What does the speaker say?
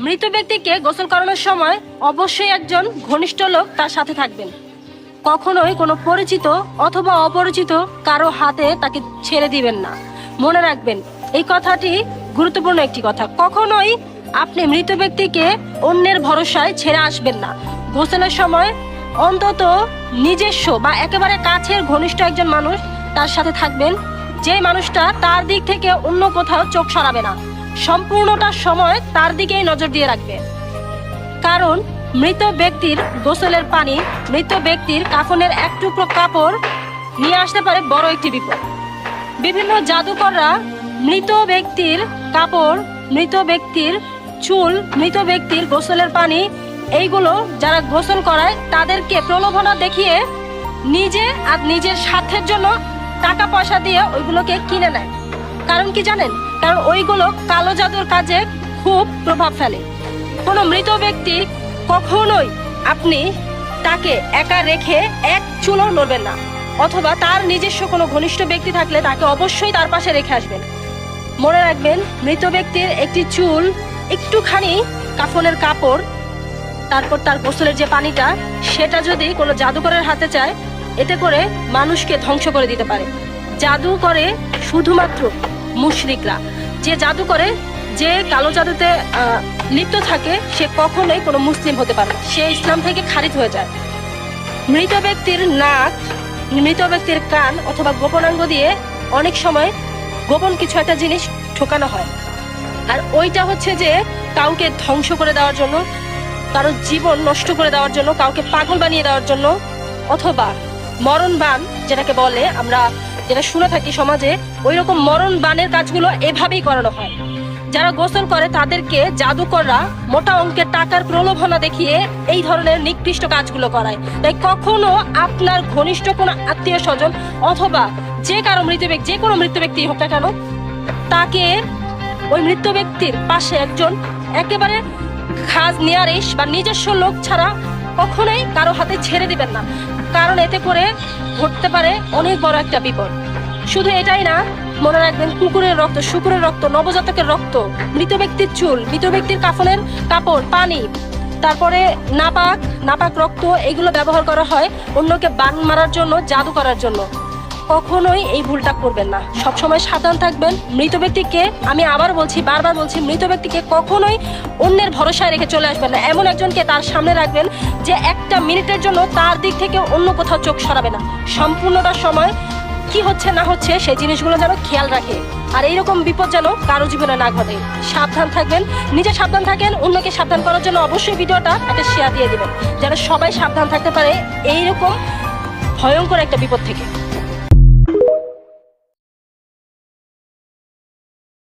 মৃত ব্যক্তিকে গোসল করানোর সময় অবশ্যই একজন ঘনিষ্ঠ লোক তার সাথে থাকবেন। কখনোই কোনো পরিচিত অথবা অপরিচিত কারো হাতে তাকে ছেড়ে দিবেন না। মনে রাখবেন, এই কথাটি গুরুত্বপূর্ণ একটি কথা। কখনোই আপনি মৃত ব্যক্তিকে অন্যের ভরসায় ছেড়ে আসবেন না। গোসলের সময় অন্তত নিজস্ব বা একেবারে কাছের ঘনিষ্ঠ একজন মানুষ তার সাথে থাকবেন, যে মানুষটা তার দিক থেকে অন্য কোথাও চোখ সরাবে না, সম্পূর্ণটা সময় তার দিকেই নজর দিয়ে রাখবে। কারণ মৃত ব্যক্তির গোসলের পানি, মৃত ব্যক্তির কাফনের এক টুকরো কাপড় নিয়ে আসতে পারে বড় একটি বিপদ। বিভিন্ন জাদুকররা মৃত ব্যক্তির কাপড়, মৃত ব্যক্তির চুল, মৃত ব্যক্তির গোসলের পানি, এইগুলো যারা গোসল করায় তাদেরকে প্রলোভনা দেখিয়ে নিজের স্বার্থের জন্য টাকা পয়সা দিয়ে ওইগুলোকে কিনে নেয়। কারণ কি জানেন? কারণ ওইগুলো কালো জাদুর কাজে খুব প্রভাব ফেলে। কোনো মৃত ব্যক্তি কখনোই আপনি তাকে একা রেখে এক চুলও নড়বেন না, অথবা তার নিজস্ব কোনো ঘনিষ্ঠ ব্যক্তি থাকলে তাকে অবশ্যই তার পাশে রেখে আসবেন। মনে রাখবেন, মৃত ব্যক্তির একটি চুল, একটুখানি কাফনের কাপড়, তারপর তার গোসলের যে পানিটা, সেটা যদি কোনো জাদুকরের হাতে চায়, এতে করে মানুষকে ধ্বংস করে দিতে পারে। জাদু করে শুধুমাত্র মুশরিকরা। যে জাদু করে, যে কালো জাদুতে লিপ্ত থাকে, সে কখনোই কোনো মুসলিম হতে পারে না, সে ইসলাম থেকে খারিজ হয়ে যায়। মৃত ব্যক্তির নাক, মৃত ব্যক্তির কান অথবা গোপনাঙ্গ দিয়ে অনেক সময় গোপন কিছু একটা জিনিস ঠোকানো হয়, আর ওইটা হচ্ছে যে কাউকে ধ্বংস করে দেওয়ার জন্য, কারো জীবন নষ্ট করে দেওয়ার জন্য, কাউকে পাগল বানিয়ে দেওয়ার জন্য, অথবা মরণ বান যেটাকে বলে, আমরা যেটা শুনে থাকি সমাজে, ওই রকম মরণ বানের কাজগুলো এভাবেই করানো হয়। যারা গোসল করে তাদেরকে জাদুকররা মোটা অঙ্কের টাকার প্রলোভনা দেখিয়ে এই ধরনের নিকৃষ্ট কাজগুলো করায়। তাই কখনো আপনার ঘনিষ্ঠ কোনো আত্মীয় স্বজন অথবা যে কারো যে কোনো মৃত ব্যক্তি হোক না কেন, তাকে ওই মৃত ব্যক্তির পাশে একজন একেবারে খাস নিয়ারিশ বা নিজস্ব লোক ছাড়া কখনোই কারো হাতে ছেড়ে দিবেন না। কারণ এতে করে ঘটতে পারে অনেক বড় একটা বিপদ। শুধু এটাই না, মনে রাখবেন, কুকুরের রক্ত, শুকুরের রক্ত, নবজাতকের রক্ত, মৃত ব্যক্তির চুল, মৃত ব্যক্তির কাফনের কাপড়, পানি, তারপরে নাপাক রক্ত, এগুলো ব্যবহার করা হয় অন্যকে বান মারার জন্য, জাদু করার জন্য। কখনোই এই ভুলটা করবেন না। সবসময় সাবধান থাকবেন। মৃত ব্যক্তিকে, আমি আবার বলছি, বারবার বলছি, মৃত ব্যক্তিকে কখনোই অন্যের ভরসায় রেখে চলে আসবেন না। এমন একজনকে তার সামনে রাখবেন যে একটা মিনিটের জন্য তার দিক থেকে অন্য কোথাও চোখ সরাবে না। সম্পূর্ণটা সময় কি হচ্ছে না হচ্ছে সেই জিনিসগুলো যেন খেয়াল রাখে, আর এইরকম বিপদ যেন কারো জীবনে না ঘটে। সাবধান থাকবেন, নিজে সাবধান থাকেন, অন্যকে সাবধান করার জন্য অবশ্যই ভিডিওটা একটা শেয়ার দিয়ে দিবেন, যেন সবাই সাবধান থাকতে পারে এইরকম ভয়ঙ্কর একটা বিপদ থেকে।